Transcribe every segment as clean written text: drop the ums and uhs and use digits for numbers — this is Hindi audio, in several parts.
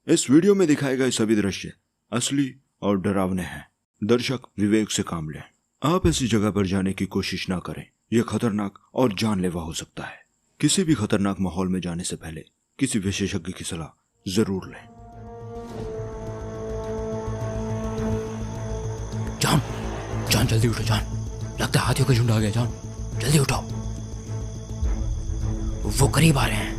इस वीडियो में दिखाए गए सभी दृश्य असली और डरावने हैं। दर्शक विवेक से काम लें। आप ऐसी जगह पर जाने की कोशिश ना करें, यह खतरनाक और जानलेवा हो सकता है। किसी भी खतरनाक माहौल में जाने से पहले किसी विशेषज्ञ की सलाह जरूर लें। जान, जान जल्दी उठो जान, लगता है हाथियों का झुंड आ गया। जान जल्दी उठो, वो करीब आ रहे हैं।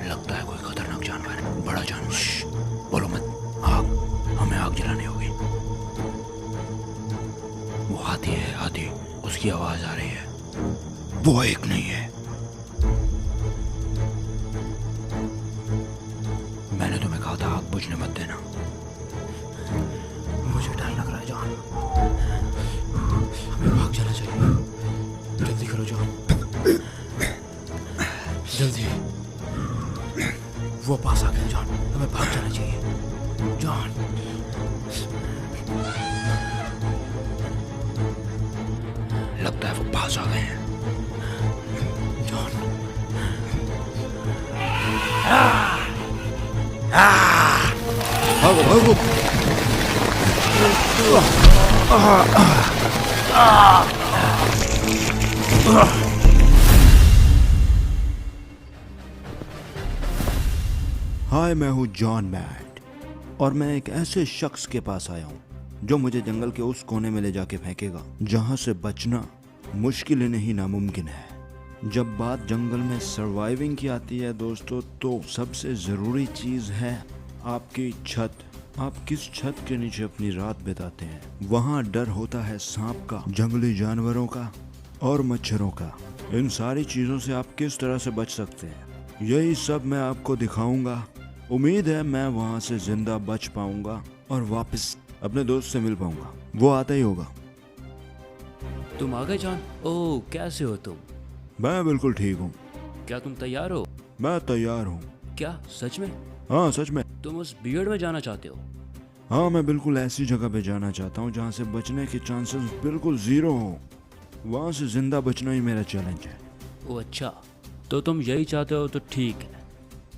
लगता है कोई खतरनाक जानवर है, बड़ा जानवर। बोलो मत, आग, हमें आग जलानी होगी। वो हाथी है, हाथी, उसकी आवाज आ रही है। वो एक नहीं है। मैंने तुम्हें कहा था आग बुझने मत देना। मुझे डर लग रहा है जान, हमें भाग जाना चाहिए। जल्दी करो जान, जल्दी। वो पास आ गया जान, हमें भाग जाना चाहिए जान। लगता है वो पास आ गए हैं जान। भागो भागो। हाय, मैं हूँ जॉन मैट और मैं एक ऐसे शख्स के पास आया हूँ जो मुझे जंगल के उस कोने में ले जाके फेंकेगा जहाँ से बचना मुश्किल ही नहीं नामुमकिन है। जब बात जंगल में सर्वाइविंग की आती है दोस्तों, तो सबसे ज़रूरी चीज़ है आपकी छत। आप किस छत के नीचे अपनी रात बिताते हैं। वहाँ डर होता है सांप का, जंगली जानवरों का और मच्छरों का। इन सारी चीज़ों से आप किस तरह से बच सकते हैं, यही सब मैं आपको दिखाऊंगा। उम्मीद है मैं वहाँ से जिंदा बच पाऊंगा और वापस अपने दोस्त से मिल पाऊंगा। वो आता ही होगा। तुम आ गए जान। ओह, कैसे हो तुम? मैं बिल्कुल ठीक हूँ। क्या तुम तैयार हो? मैं तैयार हूँ। क्या सच में? हाँ, सच में। तुम उस बियर्ड में जाना चाहते हो? हाँ, मैं बिल्कुल ऐसी जगह पे जाना चाहता हूँ जहाँ से बचने के चांसेस बिल्कुल जीरो हो। वहाँ से जिंदा बचना ही मेरा चैलेंज है। ओह अच्छा, तो तुम यही चाहते हो तो ठीक है,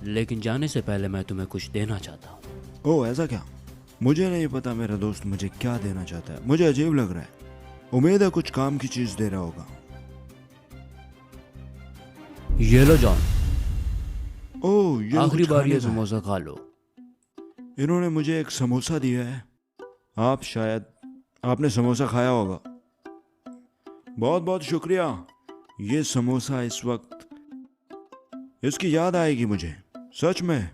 लेकिन जाने से पहले मैं तुम्हें कुछ देना चाहता हूँ। ओह ऐसा क्या? मुझे नहीं पता मेरा दोस्त मुझे क्या देना चाहता है। मुझे अजीब लग रहा है। उम्मीद है कुछ काम की चीज दे रहा होगा। ये लो जॉन, ओह ये आखिरी कुछ बार खाने ये का है। समोसा खा लो। इन्होंने मुझे एक समोसा दिया है। आपने समोसा खाया होगा। बहुत बहुत शुक्रिया। ये समोसा इस वक्त इसकी याद आएगी मुझे, सच में।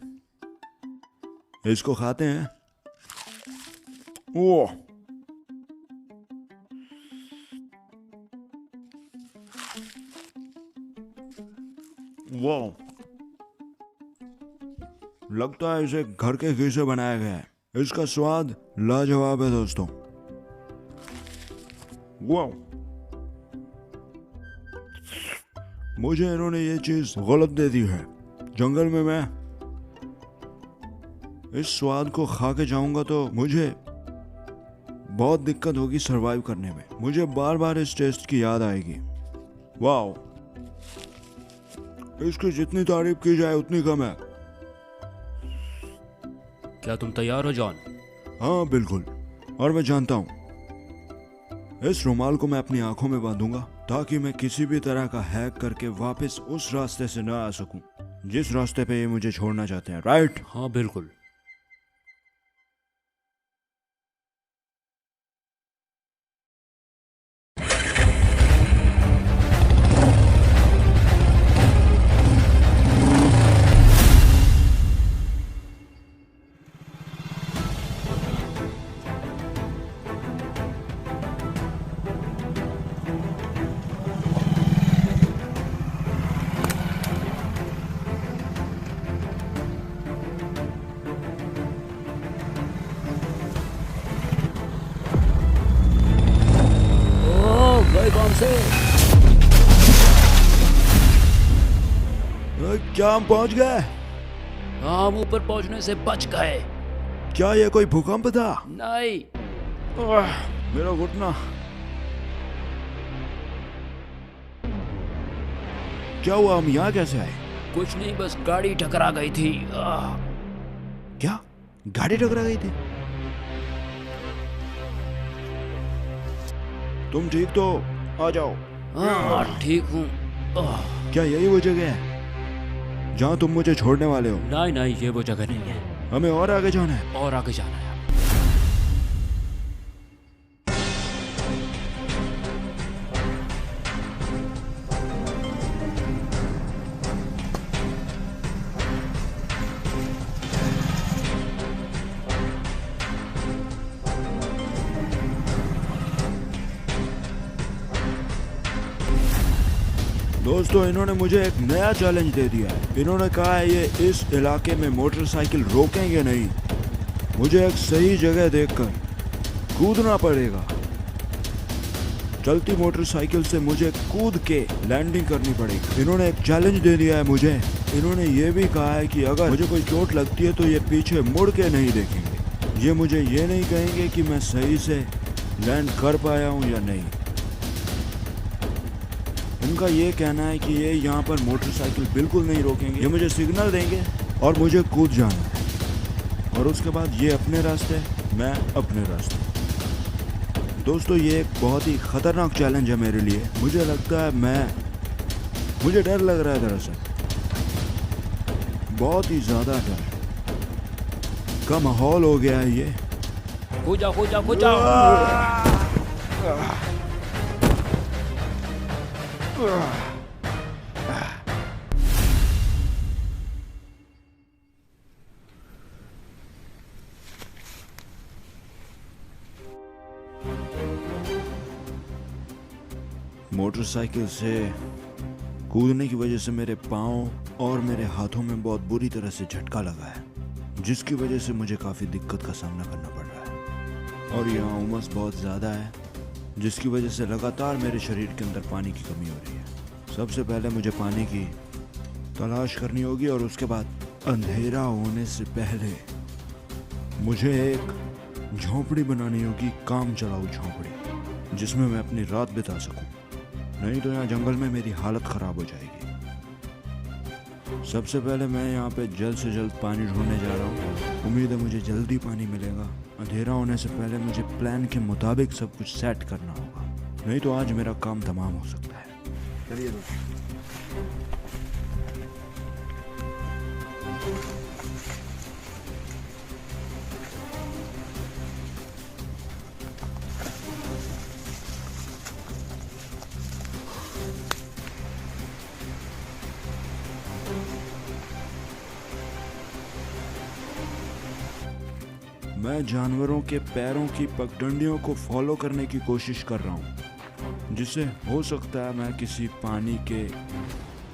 इसको खाते हैं। ओह वाह, लगता है इसे घर के घी से बनाया गया है। इसका स्वाद लाजवाब है दोस्तों। वाह, मुझे इन्होंने ये चीज गलत दे दी है। जंगल में मैं इस स्वाद को खा के जाऊंगा तो मुझे बहुत दिक्कत होगी सरवाइव करने में। मुझे बार बार इस टेस्ट की याद आएगी। वाह, इसकी जितनी तारीफ की जाए उतनी कम है। क्या तुम तैयार हो जॉन? हाँ बिल्कुल। और मैं जानता हूँ इस रुमाल को मैं अपनी आंखों में बांधूंगा ताकि मैं किसी भी तरह का हैक करके वापस उस रास्ते से ना आ सकूं जिस रास्ते पे ये मुझे छोड़ना चाहते हैं। राइट? हाँ बिल्कुल। कौन से? क्या हम पहुंच गए? हाँ, हम ऊपर पहुंचने से बच गए। क्या ये कोई भूकंप था? नहीं। मेरा घुटना। क्या हुआ, हम यहाँ कैसे आए? कुछ नहीं, बस गाड़ी टकरा गई थी। क्या गाड़ी टकरा गई थी? तुम ठीक तो? आ जाओ। हाँ ठीक हूँ। क्या यही वो जगह है जहाँ तुम मुझे छोड़ने वाले हो? नहीं नहीं, ये वो जगह नहीं है, हमें और आगे जाना है। और आगे जाना है। दोस्तों, इन्होंने मुझे एक नया चैलेंज दे दिया है। इन्होंने कहा है ये इस इलाके में मोटरसाइकिल रोकेंगे नहीं। मुझे एक सही जगह देखकर कूदना पड़ेगा। चलती मोटरसाइकिल से मुझे कूद के लैंडिंग करनी पड़ेगी। इन्होंने एक चैलेंज दे दिया है मुझे। इन्होंने ये भी कहा है कि अगर मुझे कोई चोट लगती है तो ये पीछे मुड़ के नहीं देखेंगे। ये मुझे ये नहीं कहेंगे कि मैं सही से लैंड कर पाया हूँ या नहीं। इनका ये कहना है कि ये यहाँ पर मोटरसाइकिल बिल्कुल नहीं रोकेंगे। ये मुझे सिग्नल देंगे और मुझे कूद जाना है, और उसके बाद ये अपने रास्ते, मैं अपने रास्ते। दोस्तों, ये एक बहुत ही खतरनाक चैलेंज है मेरे लिए। मुझे लगता है मुझे डर लग रहा है। दरअसल बहुत ही ज्यादा डर का माहौल हो गया है ये। कूद जाओ, कूद जाओ, कूद जाओ। मोटरसाइकिल से कूदने की वजह से मेरे पाँव और मेरे हाथों में बहुत बुरी तरह से झटका लगा है, जिसकी वजह से मुझे काफ़ी दिक्कत का सामना करना पड़ रहा है। और यहाँ उमस बहुत ज़्यादा है, जिसकी वजह से लगातार मेरे शरीर के अंदर पानी की कमी हो रही है। सबसे पहले मुझे पानी की तलाश करनी होगी, और उसके बाद अंधेरा होने से पहले मुझे एक झोंपड़ी बनानी होगी, काम चलाऊ झोंपड़ी, जिसमें मैं अपनी रात बिता सकूं। नहीं तो यहाँ जंगल में मेरी हालत खराब हो जाएगी। सबसे पहले मैं यहाँ पे जल्द से जल्द पानी ढूंढने जा रहा हूँ। उम्मीद है मुझे जल्दी पानी मिलेगा। अंधेरा होने से पहले मुझे प्लान के मुताबिक सब कुछ सेट करना होगा, नहीं तो आज मेरा काम तमाम हो सकता है। चलिए दोस्तों। मैं जानवरों के पैरों की पगडंडियों को फॉलो करने की कोशिश कर रहा हूँ, जिससे हो सकता है मैं किसी पानी के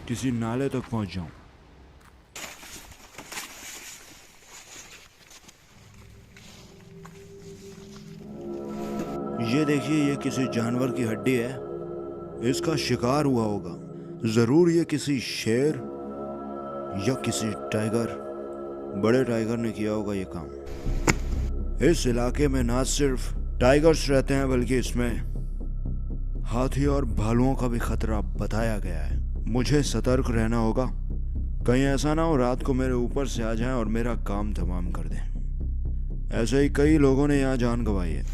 किसी नाले तक पहुँच जाऊँ। ये देखिए, ये किसी जानवर की हड्डी है। इसका शिकार हुआ होगा। जरूर ये किसी शेर या किसी टाइगर, बड़े टाइगर ने किया होगा ये काम। इस इलाके में ना सिर्फ टाइगर्स रहते हैं, बल्कि इसमें हाथी और भालुओं का भी खतरा बताया गया है। मुझे सतर्क रहना होगा, कहीं ऐसा ना हो रात को मेरे ऊपर से आ जाएं और मेरा काम तमाम कर दें। ऐसे ही कई लोगों ने यहाँ जान गंवाई है।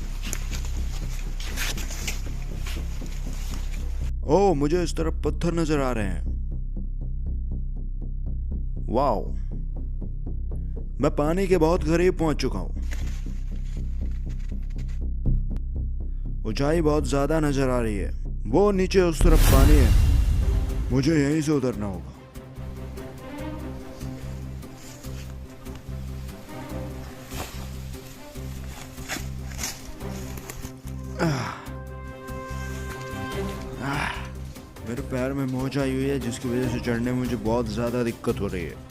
ओह, मुझे इस तरफ पत्थर नजर आ रहे हैं। वाओ, मैं पानी के बहुत करीब पहुंच चुका हूं। ऊंचाई बहुत ज्यादा नजर आ रही है। वो नीचे उस तरफ पानी है, मुझे यहीं से उतरना होगा। मेरे पैर में मोच आई हुई है, जिसकी वजह से चढ़ने में मुझे बहुत ज्यादा दिक्कत हो रही है।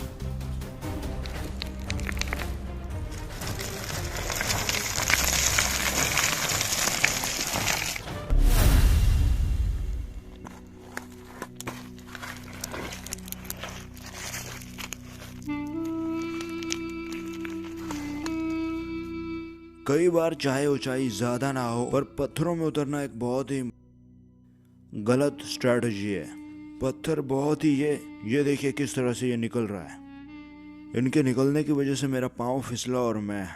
कई बार चाहे ऊंचाई ज्यादा ना हो, पर पत्थरों में उतरना एक बहुत ही गलत स्ट्रेटजी है। पत्थर बहुत ही ये देखिए किस तरह से ये निकल रहा है। इनके निकलने की वजह से मेरा पाँव फिसला और मैं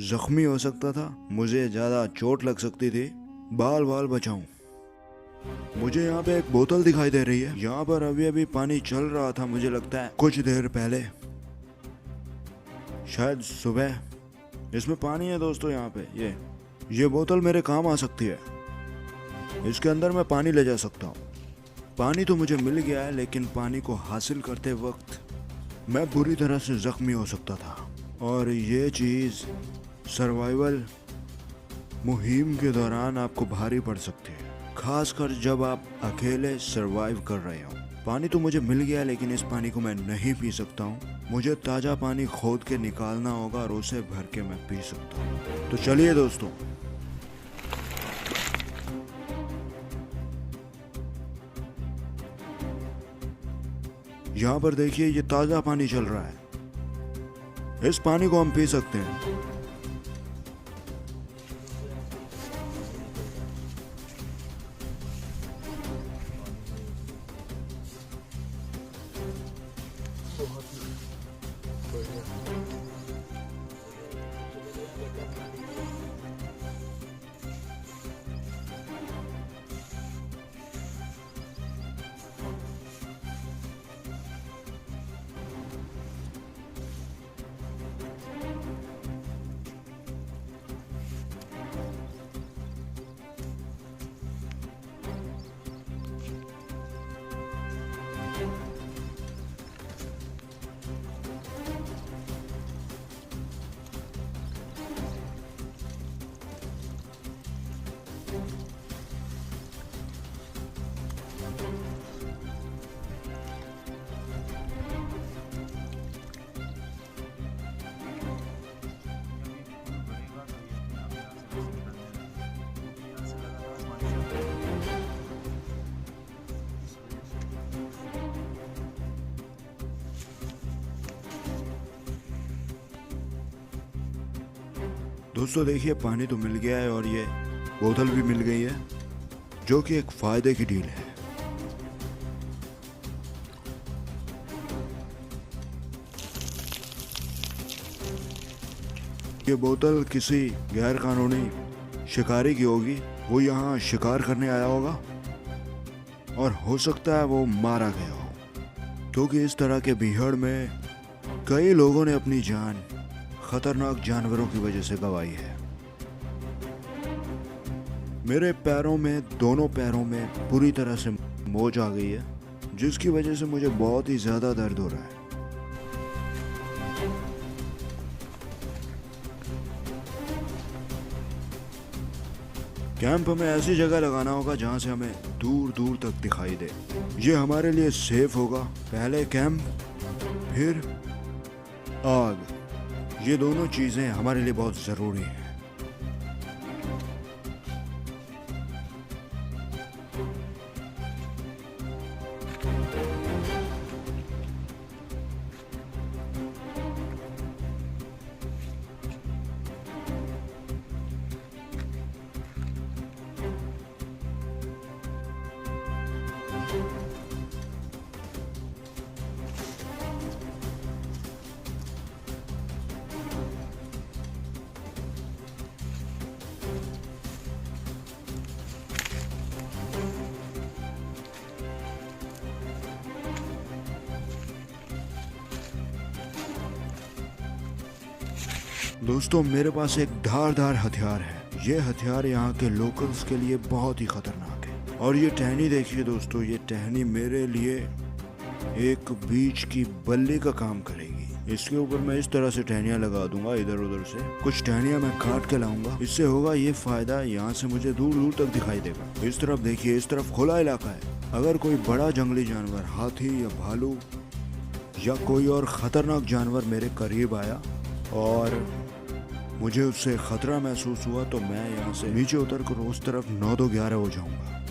जख्मी हो सकता था, मुझे ज्यादा चोट लग सकती थी। बाल बाल बचाऊं। मुझे यहाँ पे एक बोतल दिखाई दे रही है। यहाँ पर अभी अभी पानी चल रहा था, मुझे लगता है कुछ देर पहले, शायद सुबह। इसमें पानी है दोस्तों। यहाँ पे ये बोतल मेरे काम आ सकती है। इसके अंदर मैं पानी ले जा सकता हूँ। पानी तो मुझे मिल गया है, लेकिन पानी को हासिल करते वक्त मैं बुरी तरह से जख्मी हो सकता था। और ये चीज़ सर्वाइवल मुहिम के दौरान आपको भारी पड़ सकती है, खासकर जब आप अकेले सरवाइव कर रहे हो। पानी तो मुझे मिल गया, लेकिन इस पानी को मैं नहीं पी सकता हूँ। मुझे ताज़ा पानी खोद के निकालना होगा और उसे भर के मैं पी सकता हूँ। तो चलिए दोस्तों, यहाँ पर देखिए ये ताज़ा पानी चल रहा है। इस पानी को हम पी सकते हैं। दोस्तों देखिए पानी तो मिल गया है और ये बोतल भी मिल गई है, जो कि एक फायदे की डील है। ये बोतल किसी गैर कानूनी शिकारी की होगी। वो यहाँ शिकार करने आया होगा और हो सकता है वो मारा गया हो, क्योंकि इस तरह के बीहड़ में कई लोगों ने अपनी जान खतरनाक जानवरों की वजह से गंवाई है। मेरे पैरों में, दोनों पैरों में पूरी तरह से मोच आ गई है, जिसकी वजह से मुझे बहुत ही ज्यादा दर्द हो रहा है। कैंप हमें ऐसी जगह लगाना होगा जहां से हमें दूर दूर तक दिखाई दे। ये हमारे लिए सेफ होगा। पहले कैंप, फिर आग। ये दोनों चीजें हमारे लिए बहुत जरूरी हैं। दोस्तों मेरे पास एक धारदार हथियार है। ये हथियार यहाँ के लोकल्स के लिए बहुत ही खतरनाक है। और ये टहनी देखिए दोस्तों, ये टहनी मेरे लिए एक बीच की बल्ली का काम करेगी। इसके ऊपर मैं इस तरह से टहनियाँ लगा दूंगा, इधर उधर से कुछ टहनियाँ मैं काट के लाऊंगा। इससे होगा ये फायदा, यहाँ से मुझे दूर दूर तक दिखाई देगा। इस तरफ देखिए, इस तरफ खुला इलाका है। अगर कोई बड़ा जंगली जानवर, हाथी या भालू या कोई और खतरनाक जानवर मेरे करीब आया और मुझे उससे खतरा महसूस हुआ, तो मैं यहाँ से नीचे उतर कर उस तरफ 9-2-11 हो जाऊंगा।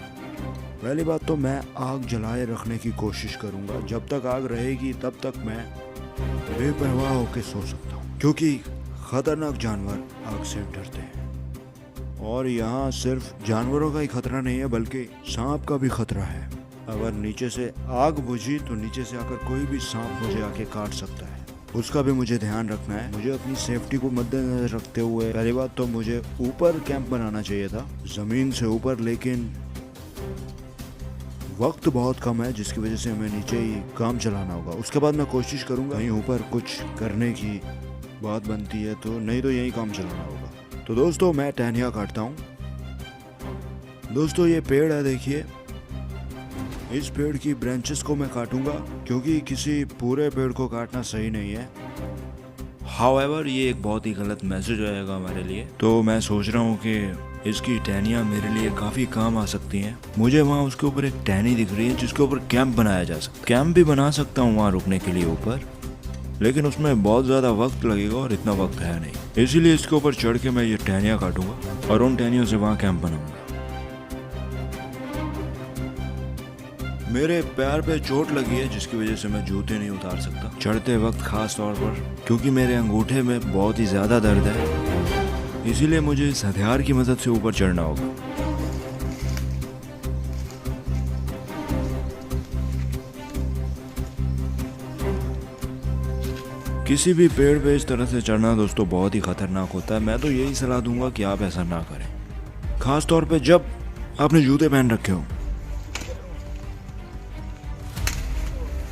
पहली बात तो मैं आग जलाए रखने की कोशिश करूंगा। जब तक आग रहेगी तब तक मैं बेपरवाह होकर सो सकता हूँ, क्योंकि खतरनाक जानवर आग से डरते हैं। और यहाँ सिर्फ जानवरों का ही खतरा नहीं है, बल्कि सांप का भी खतरा है। अगर नीचे से आग बुझी तो नीचे से आकर कोई भी सांप मुझे आके काट सकता है, उसका भी मुझे ध्यान रखना है। मुझे अपनी सेफ्टी को मद्देनजर रखते हुए पहली बात तो मुझे ऊपर कैंप बनाना चाहिए था, जमीन से ऊपर, लेकिन वक्त बहुत कम है जिसकी वजह से हमें नीचे ही काम चलाना होगा। उसके बाद मैं कोशिश करूंगा कहीं ऊपर कुछ करने की बात बनती है तो, नहीं तो यही काम चलाना होगा। तो दोस्तों मैं टहनियाँ काटता हूँ। दोस्तों ये पेड़ है, देखिए इस पेड़ की ब्रांचेस को मैं काटूंगा क्योंकि किसी पूरे पेड़ को काटना सही नहीं है। हाउएवर ये एक बहुत ही गलत मैसेज आएगा हमारे लिए, तो मैं सोच रहा हूँ कि इसकी टहनियाँ मेरे लिए काफ़ी काम आ सकती हैं। मुझे वहाँ उसके ऊपर एक टहनी दिख रही है जिसके ऊपर कैंप बनाया जा सकता है। कैंप भी बना सकता हूँ वहाँ रुकने के लिए ऊपर, लेकिन उसमें बहुत ज़्यादा वक्त लगेगा और इतना वक्त है नहीं, इसीलिए इसके ऊपर चढ़ के मैं ये टहनियाँ काटूंगा और उन टहनियों से वहाँ कैंप बनाऊंगा। मेरे पैर पे चोट लगी है जिसकी वजह से मैं जूते नहीं उतार सकता चढ़ते वक्त, खास तौर पर क्योंकि मेरे अंगूठे में बहुत ही ज़्यादा दर्द है, इसीलिए मुझे इस हथियार की मदद से ऊपर चढ़ना होगा। किसी भी पेड़ पे इस तरह से चढ़ना दोस्तों बहुत ही खतरनाक होता है। मैं तो यही सलाह दूंगा कि आप ऐसा ना करें, खास तौर पे जब आपने जूते पहन रखे हो।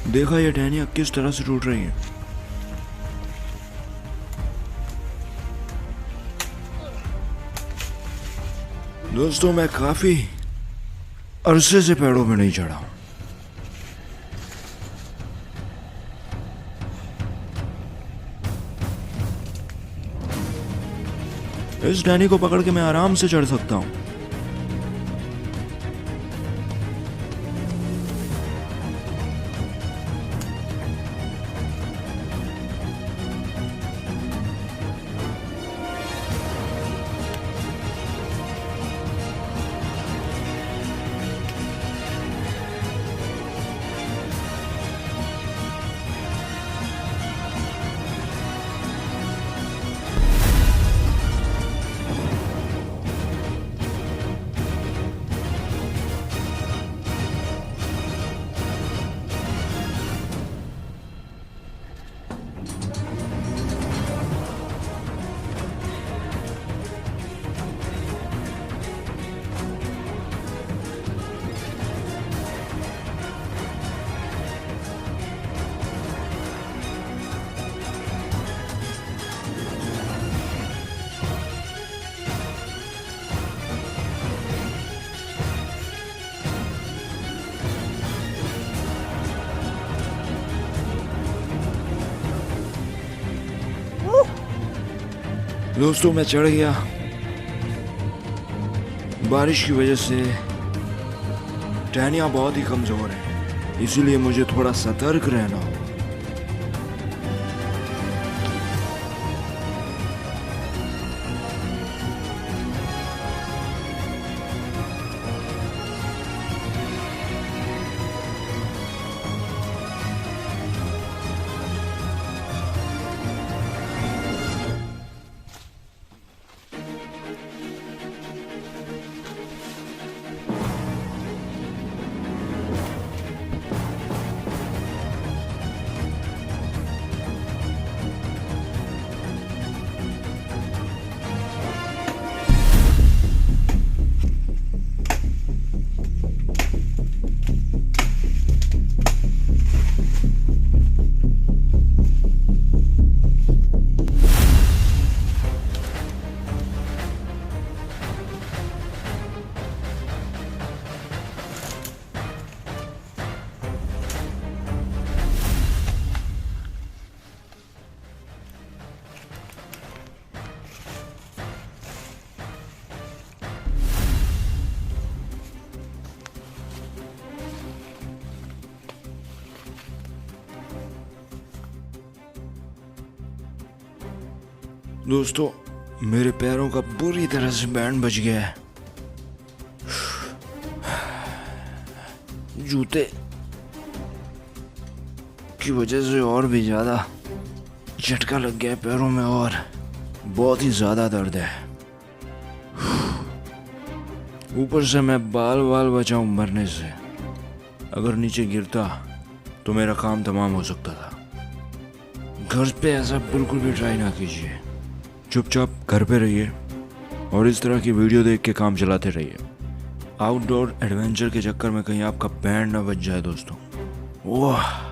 देखा ये टहनियाँ किस तरह से टूट रही हैं। दोस्तों मैं काफी अरसे से पेड़ों में नहीं चढ़ा हूं। इस टहनी को पकड़ के मैं आराम से चढ़ सकता हूं। दोस्तों मैं चढ़ गया। बारिश की वजह से टहनियाँ बहुत ही कमजोर हैं, इसीलिए मुझे थोड़ा सतर्क रहना होगा। दोस्तों मेरे पैरों का बुरी तरह से बैंड बज गया है। जूते की वजह से और भी ज्यादा झटका लग गया है पैरों में और बहुत ही ज्यादा दर्द है। ऊपर से मैं बाल बचाऊं मरने से। अगर नीचे गिरता तो मेरा काम तमाम हो सकता था। घर पे ऐसा बिल्कुल भी ट्राई ना कीजिए। चुपचाप घर पे रहिए और इस तरह की वीडियो देख के काम चलाते रहिए। आउटडोर एडवेंचर के चक्कर में कहीं आपका बैंड ना बज जाए दोस्तों। वाह।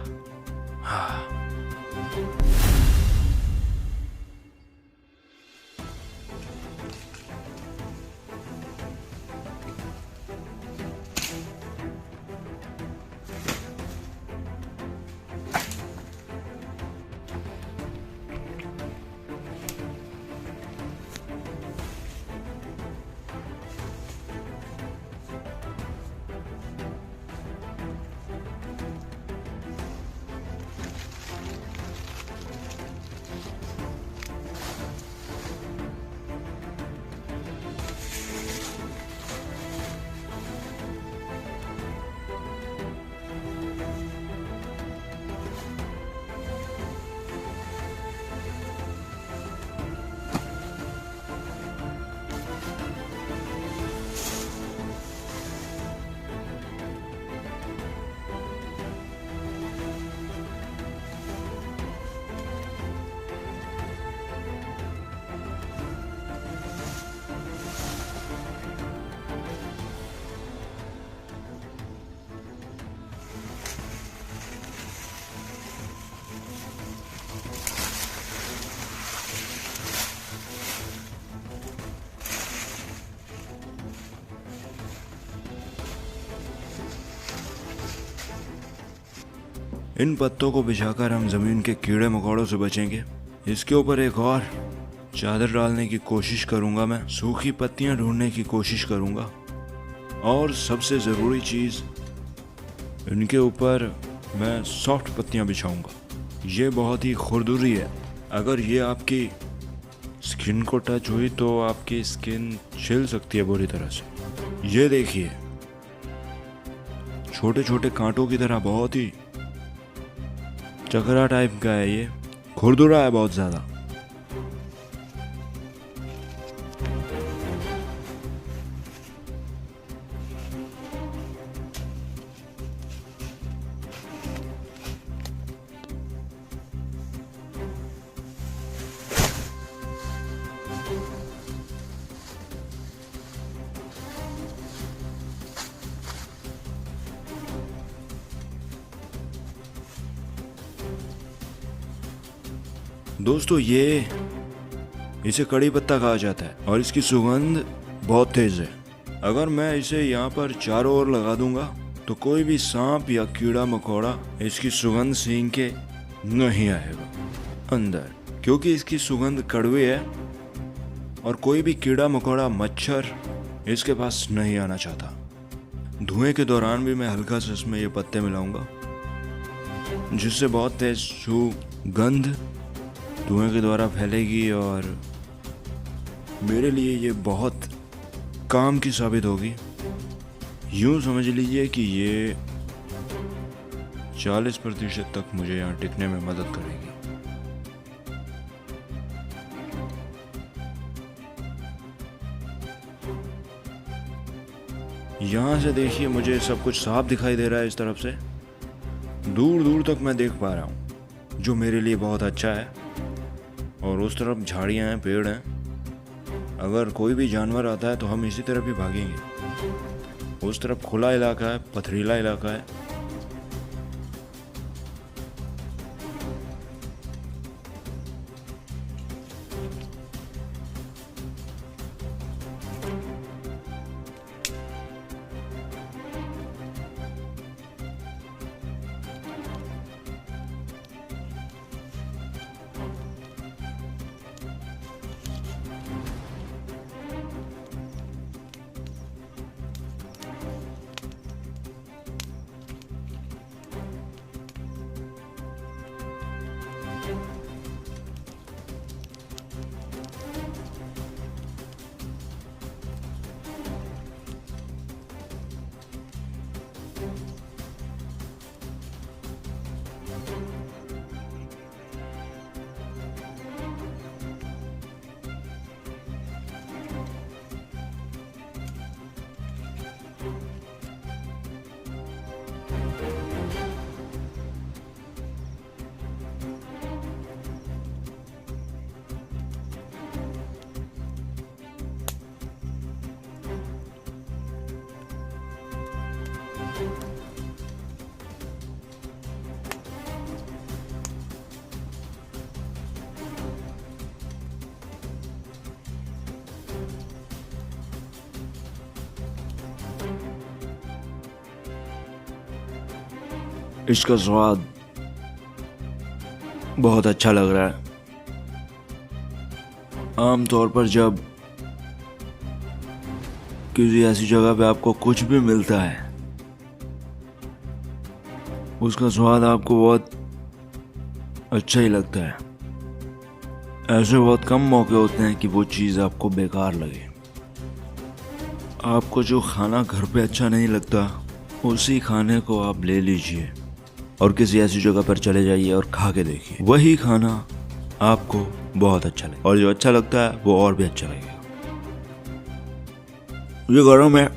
इन पत्तों को बिछाकर हम जमीन के कीड़े मकोड़ों से बचेंगे। इसके ऊपर एक और चादर डालने की कोशिश करूंगा। मैं सूखी पत्तियां ढूंढने की कोशिश करूंगा और सबसे ज़रूरी चीज़, इनके ऊपर मैं सॉफ्ट पत्तियां बिछाऊंगा। ये बहुत ही खुरदुरी है। अगर ये आपकी स्किन को टच हुई तो आपकी स्किन छिल सकती है बुरी तरह से। ये देखिए, छोटे छोटे कांटों की तरह बहुत ही चकरा टाइप का है। ये खुरदुरा है बहुत ज़्यादा। दोस्तों, इसे कड़ी पत्ता कहा जाता है और इसकी सुगंध बहुत तेज है। अगर मैं इसे यहाँ पर चारों ओर लगा दूंगा तो कोई भी सांप या कीड़ा मकोड़ा इसकी सुगंध सींघ के नहीं आएगा अंदर, क्योंकि इसकी सुगंध कड़वी है और कोई भी कीड़ा मकोड़ा मच्छर इसके पास नहीं आना चाहता। धुएं के दौरान भी मैं हल्का सा इसमें ये पत्ते मिलाऊंगा, जिससे बहुत तेज सुगंध धुएं के द्वारा फैलेगी और मेरे लिए ये बहुत काम की साबित होगी। यूं समझ लीजिए कि ये 40% तक मुझे यहाँ टिकने में मदद करेगी। यहाँ से देखिए, मुझे सब कुछ साफ दिखाई दे रहा है। इस तरफ से दूर दूर तक मैं देख पा रहा हूँ, जो मेरे लिए बहुत अच्छा है। और उस तरफ झाड़ियाँ हैं, पेड़ हैं। अगर कोई भी जानवर आता है तो हम इसी तरफ ही भागेंगे। उस तरफ खुला इलाका है, पथरीला इलाका है। इसका स्वाद बहुत अच्छा लग रहा है। आमतौर पर जब किसी ऐसी जगह पे आपको कुछ भी मिलता है, उसका स्वाद आपको बहुत अच्छा ही लगता है। ऐसे बहुत कम मौके होते हैं कि वो चीज़ आपको बेकार लगे। आपको जो खाना घर पे अच्छा नहीं लगता, उसी खाने को आप ले लीजिए और किसी ऐसी जगह पर चले जाइए और खा के देखिए, वही खाना आपको बहुत अच्छा लगे, और जो अच्छा लगता है वो और भी अच्छा लगेगा। ये गरम है।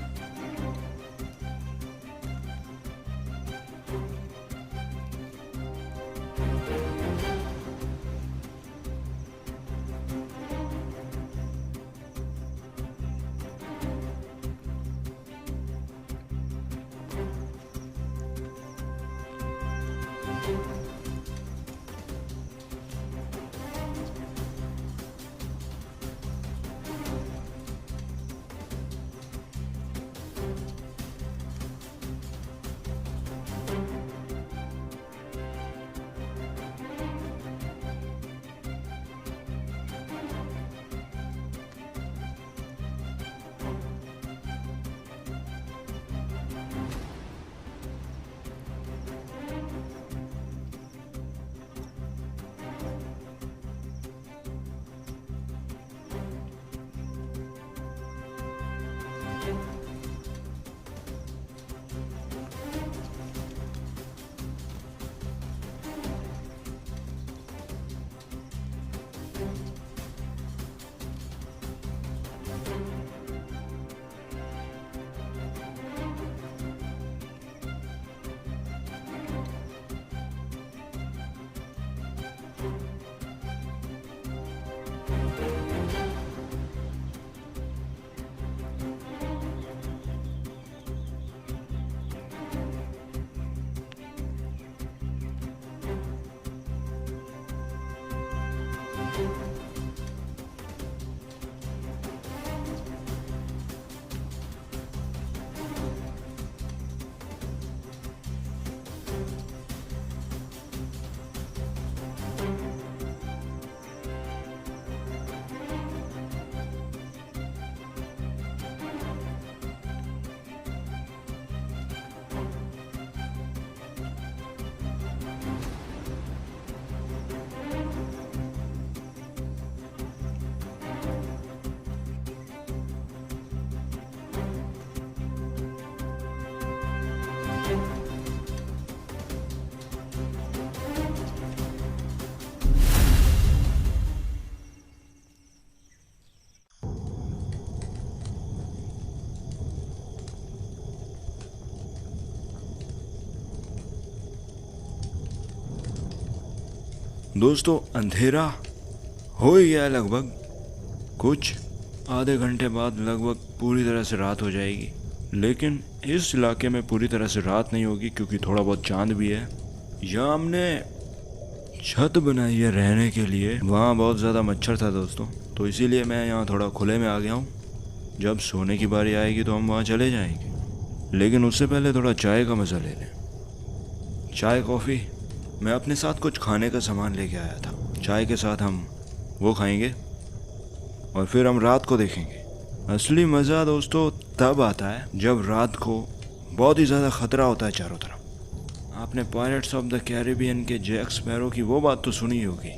दोस्तों, अंधेरा हो ही गया लगभग। कुछ आधे घंटे बाद लगभग पूरी तरह से रात हो जाएगी, लेकिन इस इलाके में पूरी तरह से रात नहीं होगी क्योंकि थोड़ा बहुत चांद भी है। यहाँ हमने छत बनाई है रहने के लिए। वहाँ बहुत ज़्यादा मच्छर था दोस्तों, तो इसीलिए मैं यहाँ थोड़ा खुले में आ गया हूँ। जब सोने की बारी आएगी तो हम वहाँ चले जाएंगे, लेकिन उससे पहले थोड़ा चाय का मज़ा ले लें। चाय कॉफ़ी। मैं अपने साथ कुछ खाने का सामान लेके आया था। चाय के साथ हम वो खाएंगे और फिर हम रात को देखेंगे। असली मज़ा दोस्तों तब आता है जब रात को बहुत ही ज़्यादा ख़तरा होता है चारों तरफ। आपने पायरेट्स ऑफ द कैरिबियन के जैक स्पैरो की वो बात तो सुनी होगी,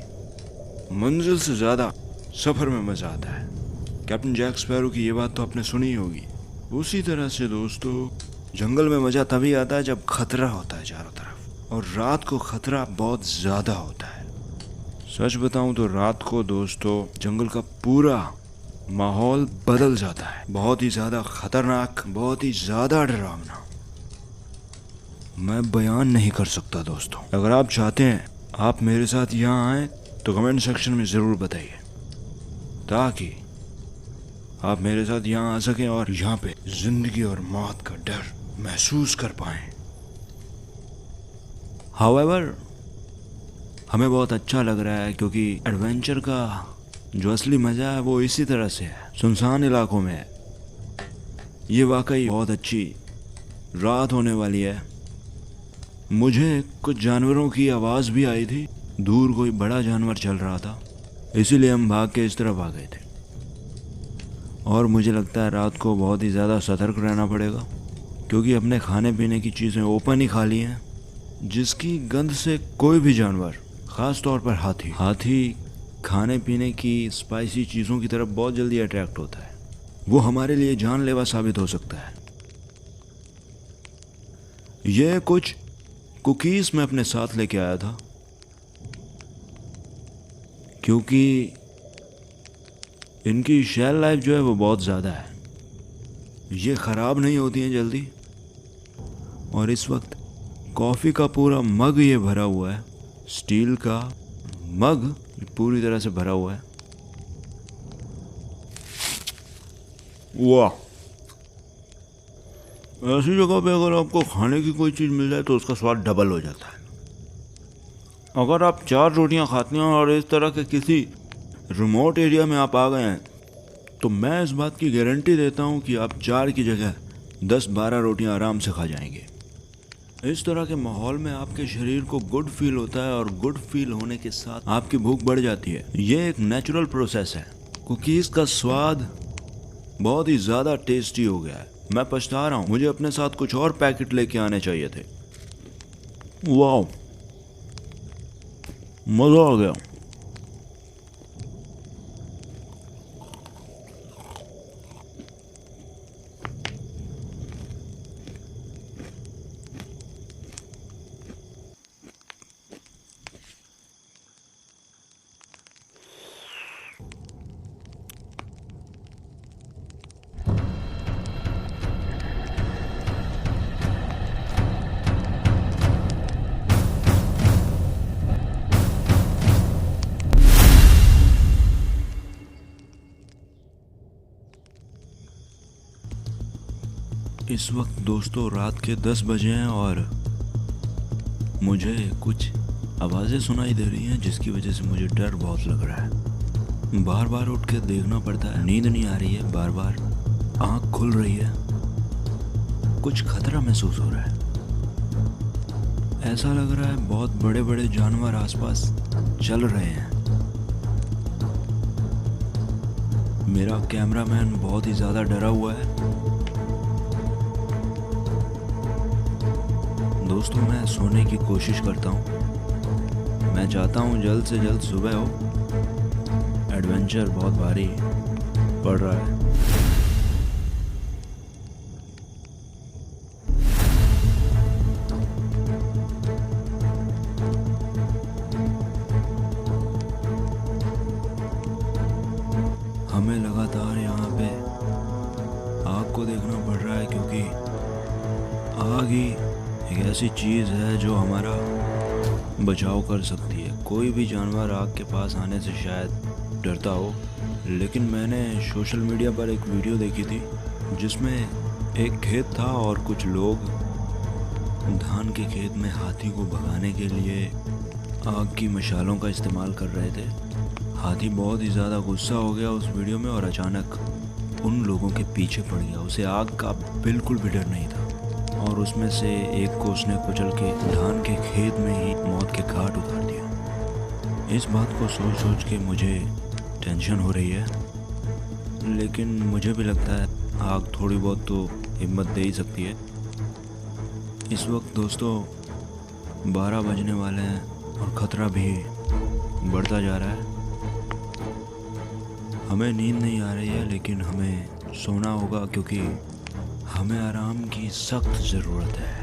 मंजिल से ज़्यादा सफ़र में मज़ा आता है। कैप्टन जैक स्पैरो की ये बात तो आपने सुनी होगी। उसी तरह से दोस्तों जंगल में मज़ा तभी आता है जब खतरा होता है चारों तरफ, और रात को खतरा बहुत ज़्यादा होता है। सच बताऊं तो रात को दोस्तों जंगल का पूरा माहौल बदल जाता है। बहुत ही ज़्यादा खतरनाक, बहुत ही ज़्यादा डरावना। मैं बयान नहीं कर सकता दोस्तों। अगर आप चाहते हैं आप मेरे साथ यहाँ आएँ तो कमेंट सेक्शन में ज़रूर बताइए, ताकि आप मेरे साथ यहाँ आ सकें और यहाँ पे ज़िंदगी और मौत का डर महसूस कर पाएँ। हाउएवर हमें बहुत अच्छा लग रहा है क्योंकि एडवेंचर का जो असली मज़ा है वो इसी तरह से है, सुनसान इलाकों में है। ये वाकई बहुत अच्छी रात होने वाली है। मुझे कुछ जानवरों की आवाज़ भी आई थी। दूर कोई बड़ा जानवर चल रहा था, इसीलिए हम भाग के इस तरफ आ गए थे। और मुझे लगता है रात को बहुत ही ज़्यादा सतर्क रहना पड़ेगा, क्योंकि अपने खाने पीने की चीज़ें ओपन ही खा ली हैं, जिसकी गंध से कोई भी जानवर, ख़ास तौर पर हाथी खाने पीने की स्पाइसी चीज़ों की तरफ बहुत जल्दी अट्रैक्ट होता है। वो हमारे लिए जानलेवा साबित हो सकता है। ये कुछ कुकीज़ मैं अपने साथ लेके आया था, क्योंकि इनकी शेल लाइफ जो है वो बहुत ज़्यादा है। ये ख़राब नहीं होती हैं जल्दी। और इस वक्त कॉफ़ी का पूरा मग ये भरा हुआ है, स्टील का मग पूरी तरह से भरा हुआ है। वाह, ऐसी जगह पे अगर आपको खाने की कोई चीज़ मिल जाए तो उसका स्वाद डबल हो जाता है। अगर आप 4 रोटियां खाते हैं और इस तरह के किसी रिमोट एरिया में आप आ गए हैं, तो मैं इस बात की गारंटी देता हूं कि आप 4 की जगह 10-12 रोटियां आराम से खा जाएंगे। इस तरह के माहौल में आपके शरीर को गुड फील होता है, और गुड फील होने के साथ आपकी भूख बढ़ जाती है। ये एक नेचुरल प्रोसेस है। कुकीज़ का स्वाद बहुत ही ज़्यादा टेस्टी हो गया है। मैं पछता रहा हूँ, मुझे अपने साथ कुछ और पैकेट लेके आने चाहिए थे। वाह, मज़ा आ गया। इस वक्त दोस्तों रात के 10 बजे हैं और मुझे कुछ आवाज़ें सुनाई दे रही हैं, जिसकी वजह से मुझे डर बहुत लग रहा है। बार बार उठ के देखना पड़ता है, नींद नहीं आ रही है, बार बार आँख खुल रही है, कुछ खतरा महसूस हो रहा है। ऐसा लग रहा है बहुत बड़े बड़े जानवर आसपास चल रहे हैं। मेरा कैमरामैन बहुत ही ज़्यादा डरा हुआ है। दोस्तों मैं सोने की कोशिश करता हूँ। मैं चाहता हूँ जल्द से जल्द सुबह हो। एडवेंचर बहुत भारी पड़ रहा है। हमें लगातार यहाँ पे आग को देखना पड़ रहा है, क्योंकि आग ही एक ऐसी चीज़ है जो हमारा बचाव कर सकती है। कोई भी जानवर आग के पास आने से शायद डरता हो, लेकिन मैंने सोशल मीडिया पर एक वीडियो देखी थी जिसमें एक खेत था और कुछ लोग धान के खेत में हाथी को भगाने के लिए आग की मशालों का इस्तेमाल कर रहे थे। हाथी बहुत ही ज़्यादा गुस्सा हो गया उस वीडियो में और अचानक उन लोगों के पीछे पड़ गया। उसे आग का बिल्कुल भी डर नहीं था और उसमें से एक को उसने कुचल के धान के खेत में ही मौत के घाट उतार दिया। इस बात को सोच सोच के मुझे टेंशन हो रही है, लेकिन मुझे भी लगता है आग थोड़ी बहुत तो हिम्मत दे ही सकती है। इस वक्त दोस्तों 12 बजने वाले हैं और ख़तरा भी बढ़ता जा रहा है। हमें नींद नहीं आ रही है, लेकिन हमें सोना होगा, क्योंकि हमें आराम की सख्त ज़रूरत है।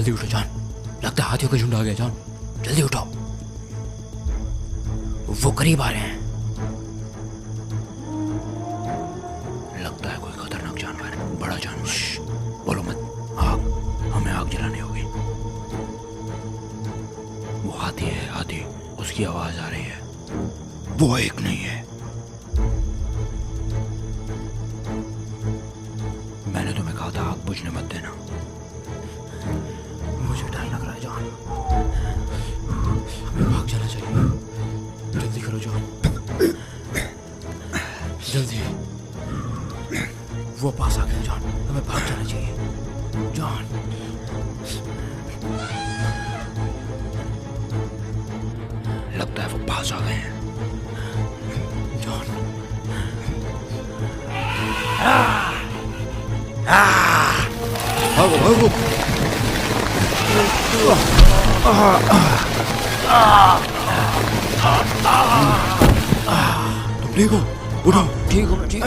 जल्दी उठो जान, लगता है हाथियों का झुंड आ गया जान, जल्दी उठो, वो करीब आ रहे हैं। लगता है कोई खतरनाक जानवर है, बड़ा जानवर। बोलो मत, आग, हमें आग जलानी होगी। वो हाथी है, हाथी, उसकी आवाज आ रही है। वो एक नहीं है। मैंने तुम्हें कहा था आग बुझने मत देना। मुझे डर लग रहा है जान, हमें भाग जाना चाहिए। जल्दी करो जान, जल्दी। वो पास आ गया जान, हमें भाग जाना चाहिए जान। लगता है वो पास आ गए हैं जान। भागो भागो। तुम ठीक हो? उठो। ठीक हो, ठीक।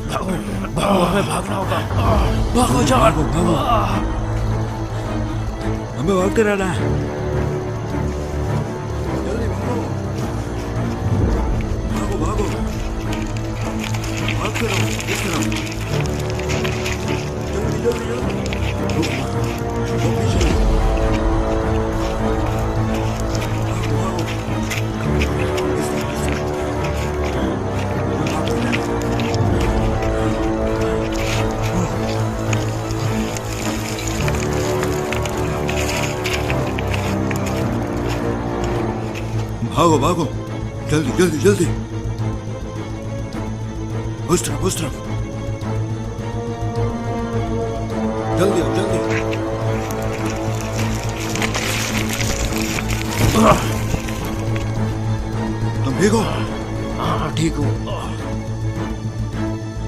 भागो भागो, हमें भागना होगा। भागो जान, भागो भागो, हमें भागते रहना है। जल्दी भागो भागो भागो, भागते रहो इस तरफ। जल्दी जल्दी जल्दी। वो पीछे। भागो भागो, इस तरफ इस तरफ। भागते रहना। भागो भागो, जल्दी जल्दी जल्दी। उस तरफ उस तरफ। जल्दी आओ जल्दी। तुम ठीक हो? हाँ ठीक हूँ।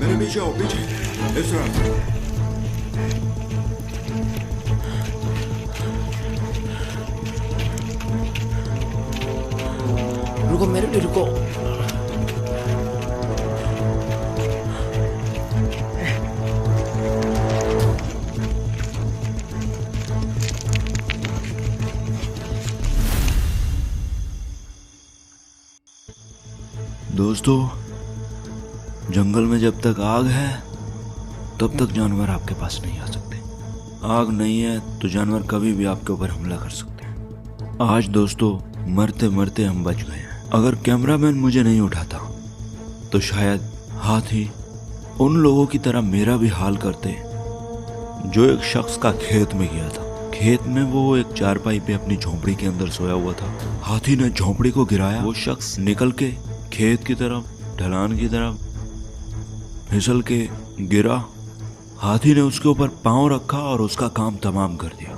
मेरे पीछे आओ, पीछे इस तरफ। रुको, मेरे लिए रुको। दोस्तों, जंगल में जब तक आग है तब तक जानवर आपके पास नहीं आ सकते। आग नहीं है तो जानवर कभी भी आपके ऊपर हमला कर सकते हैं। आज दोस्तों मरते मरते हम बच गए हैं। अगर कैमरामैन मुझे नहीं उठाता तो शायद हाथी उन लोगों की तरह मेरा भी हाल करते जो एक शख्स का खेत में गया था। खेत में वो एक चारपाई पे अपनी झोंपड़ी के अंदर सोया हुआ था। हाथी ने झोंपड़ी को गिराया। वो शख्स निकल के खेत की तरफ, ढलान की तरफ फिसल के गिरा। हाथी ने उसके ऊपर पांव रखा और उसका काम तमाम कर दिया।